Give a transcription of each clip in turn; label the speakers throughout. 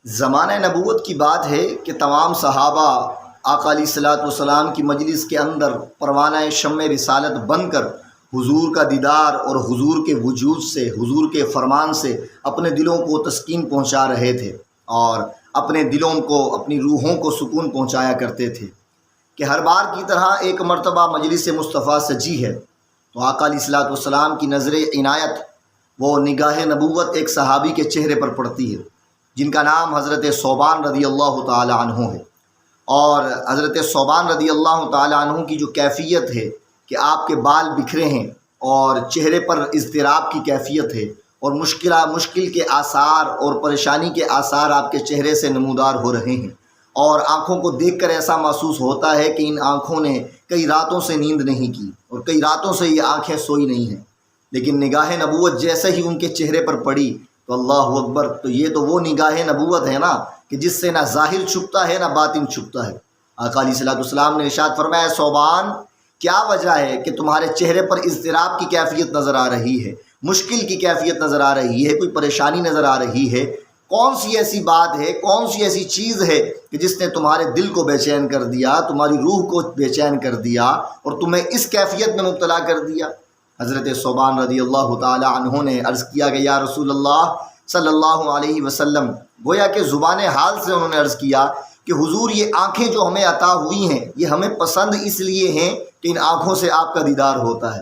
Speaker 1: زمانہ نبوت کی بات ہے کہ تمام صحابہ آقا علیہ الصلوۃ والسلام کی مجلس کے اندر پروانہ شمع رسالت بن کر حضور کا دیدار اور حضور کے وجود سے، حضور کے فرمان سے اپنے دلوں کو تسکین پہنچا رہے تھے اور اپنے دلوں کو، اپنی روحوں کو سکون پہنچایا کرتے تھے کہ ہر بار کی طرح ایک مرتبہ مجلس مصطفیٰ سجی ہے تو آقا علیہ الصلوۃ والسلام کی نظر عنایت، وہ نگاہ نبوت ایک صحابی کے چہرے پر پڑتی ہے جن کا نام حضرت ثوبان رضی اللہ تعالی عنہ ہے۔ اور حضرت ثوبان رضی اللہ تعالی عنہ کی جو کیفیت ہے کہ آپ کے بال بکھرے ہیں اور چہرے پر اضطراب کی کیفیت ہے اور مشکل کے آثار اور پریشانی کے آثار آپ کے چہرے سے نمودار ہو رہے ہیں، اور آنکھوں کو دیکھ کر ایسا محسوس ہوتا ہے کہ ان آنکھوں نے کئی راتوں سے نیند نہیں کی اور کئی راتوں سے یہ آنکھیں سوئی نہیں ہیں۔ لیکن نگاہ نبوت جیسے ہی ان کے چہرے پر پڑی تو اللہ اکبر، تو یہ تو وہ نگاہ نبوت ہے نا کہ جس سے نہ ظاہر چھپتا ہے نہ باطن چھپتا ہے۔ آقا علیہ الصلوۃ والسلام نے ارشاد فرمایا، ثوبان کیا وجہ ہے کہ تمہارے چہرے پر اضطراب کی کیفیت نظر آ رہی ہے، مشکل کی کیفیت نظر آ رہی ہے، کوئی پریشانی نظر آ رہی ہے؟ کون سی ایسی بات ہے، کون سی ایسی چیز ہے کہ جس نے تمہارے دل کو بے چین کر دیا، تمہاری روح کو بے چین کر دیا اور تمہیں اس کیفیت میں مبتلا کر دیا؟ حضرت ثوبان رضی اللہ تعالی عنہ نے عرض کیا کہ یا رسول اللہ صلی اللہ علیہ وسلم، گویا کہ زبان حال سے انہوں نے عرض کیا کہ حضور یہ آنکھیں جو ہمیں عطا ہوئی ہیں یہ ہمیں پسند اس لیے ہیں کہ ان آنکھوں سے آپ کا دیدار ہوتا ہے۔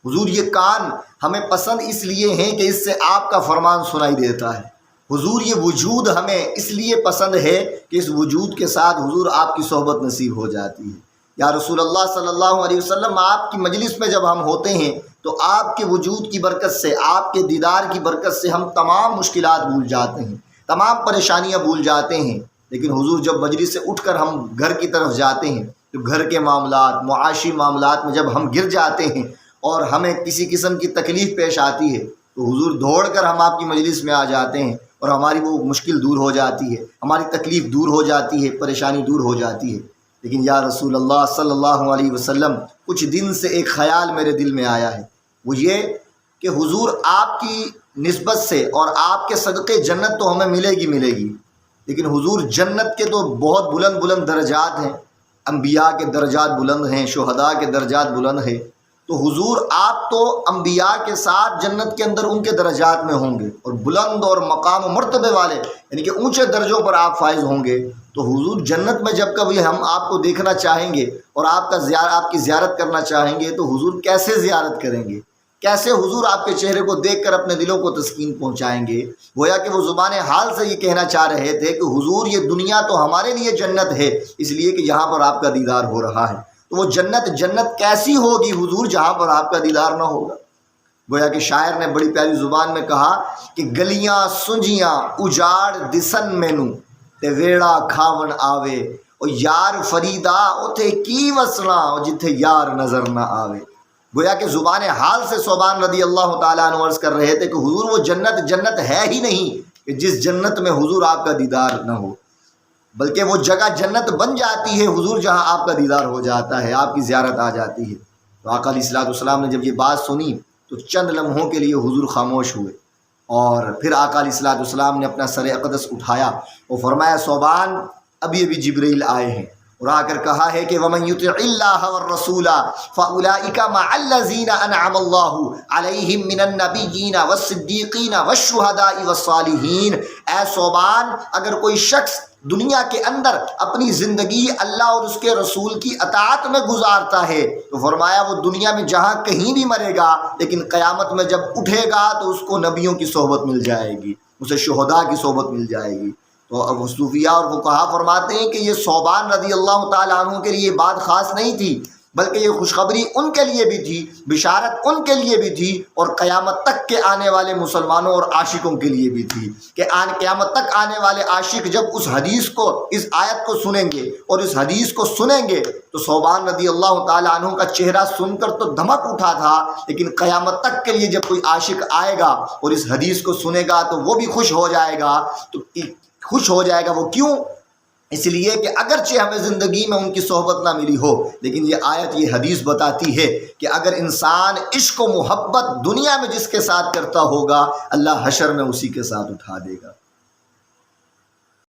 Speaker 1: حضور یہ کان ہمیں پسند اس لیے ہیں کہ اس سے آپ کا فرمان سنائی دیتا ہے۔ حضور یہ وجود ہمیں اس لیے پسند ہے کہ اس وجود کے ساتھ حضور آپ کی صحبت نصیب ہو جاتی ہے۔ یا رسول اللہ صلی اللہ علیہ وسلم، آپ کی مجلس میں جب ہم ہوتے ہیں تو آپ کے وجود کی برکت سے، آپ کے دیدار کی برکت سے ہم تمام مشکلات بھول جاتے ہیں، تمام پریشانیاں بھول جاتے ہیں۔ لیکن حضور جب مجلس سے اٹھ کر ہم گھر کی طرف جاتے ہیں تو گھر کے معاملات، معاشی معاملات میں جب ہم گر جاتے ہیں اور ہمیں کسی قسم کی تکلیف پیش آتی ہے تو حضور دوڑ کر ہم آپ کی مجلس میں آ جاتے ہیں اور ہماری وہ مشکل دور ہو جاتی ہے، ہماری تکلیف دور ہو جاتی ہے، پریشانی دور ہو جاتی ہے۔ لیکن یا رسول اللہ صلی اللہ علیہ وسلم، کچھ دن سے ایک خیال میرے دل میں آیا ہے، وہ یہ کہ حضور آپ کی نسبت سے اور آپ کے صدقے جنت تو ہمیں ملے گی، لیکن حضور جنت کے تو بہت بلند درجات ہیں، انبیاء کے درجات بلند ہیں، شہداء کے درجات بلند ہیں، تو حضور آپ تو انبیاء کے ساتھ جنت کے اندر ان کے درجات میں ہوں گے اور بلند اور مقام و مرتبے والے یعنی کہ اونچے درجوں پر آپ فائز ہوں گے۔ تو حضور جنت میں جب کبھی ہم آپ کو دیکھنا چاہیں گے اور آپ کی زیارت کرنا چاہیں گے تو حضور کیسے زیارت کریں گے؟ کیسے حضور آپ کے چہرے کو دیکھ کر اپنے دلوں کو تسکین پہنچائیں گے؟ گویا کہ وہ زبان حال سے یہ کہنا چاہ رہے تھے کہ حضور یہ دنیا تو ہمارے لیے جنت ہے اس لیے کہ یہاں پر آپ کا دیدار ہو رہا ہے، تو وہ جنت کیسی ہوگی حضور جہاں پر آپ کا دیدار نہ ہوگا؟ گویا کہ شاعر نے بڑی پیاری زبان میں کہا کہ گلیاں سنجیاں اجاڑ دسن مینوں تے ویڑا کھاون آوے، او یار فریدا اوتھے کی وسنا جتھے یار نظر نہ آوے۔ گویا کہ زبان حال سے ثوبان رضی اللہ تعالیٰ عنہ عرض کر رہے تھے کہ حضور وہ جنت ہے ہی نہیں کہ جس جنت میں حضور آپ کا دیدار نہ ہو، بلکہ وہ جگہ جنت بن جاتی ہے حضور جہاں آپ کا دیدار ہو جاتا ہے، آپ کی زیارت آ جاتی ہے۔ تو آقا علیہ الصلوۃ والسلام نے جب یہ بات سنی تو چند لمحوں کے لیے حضور خاموش ہوئے اور پھر آقا علیہ الصلوۃ والسلام نے اپنا سر اقدس اٹھایا اور فرمایا، ثوبان ابھی جبریل آئے ہیں اور آ کر کہا ہے کہ وَمَن يُطِعِ اللَّهَ وَالرَّسُولَ فَأُولَٰئِكَ مَعَ الَّذِينَ أَنْعَمَ اللَّهُ عَلَيْهِم مِّنَ النَّبِيِّينَ وَالصِّدِّيقِينَ وَالشُّهَدَاءِ وَالصَّالِحِينَ۔ اے ثوبان، اگر کوئی شخص دنیا کے اندر اپنی زندگی اللہ اور اس کے رسول کی اطاعت میں گزارتا ہے تو فرمایا وہ دنیا میں جہاں کہیں بھی مرے گا لیکن قیامت میں جب اٹھے گا تو اس کو نبیوں کی صحبت مل جائے گی، اسے شہداء کی صحبت مل جائے گی۔ تو اب صوفیاء اور فقہا فرماتے ہیں کہ یہ ثوبان رضی اللہ تعالیٰ عنہ کے لیے بات خاص نہیں تھی، بلکہ یہ خوشخبری ان کے لیے بھی تھی، بشارت ان کے لیے بھی تھی اور قیامت تک کے آنے والے مسلمانوں اور عاشقوں کے لیے بھی تھی کہ قیامت تک آنے والے عاشق جب اس حدیث کو، اس آیت کو سنیں گے اور اس حدیث کو سنیں گے تو ثوبان رضی اللہ تعالیٰ عنہ کا چہرہ سن کر تو دھمک اٹھا تھا، لیکن قیامت تک کے لیے جب کوئی عاشق آئے گا اور اس حدیث کو سنے گا تو وہ بھی خوش ہو جائے گا۔ تو خوش ہو جائے گا وہ کیوں؟ اس لیے کہ اگرچہ ہمیں زندگی میں ان کی صحبت نہ ملی ہو لیکن یہ آیت، یہ حدیث بتاتی ہے کہ اگر انسان عشق و محبت دنیا میں جس کے ساتھ کرتا ہوگا اللہ حشر میں اسی کے ساتھ اٹھا دے گا۔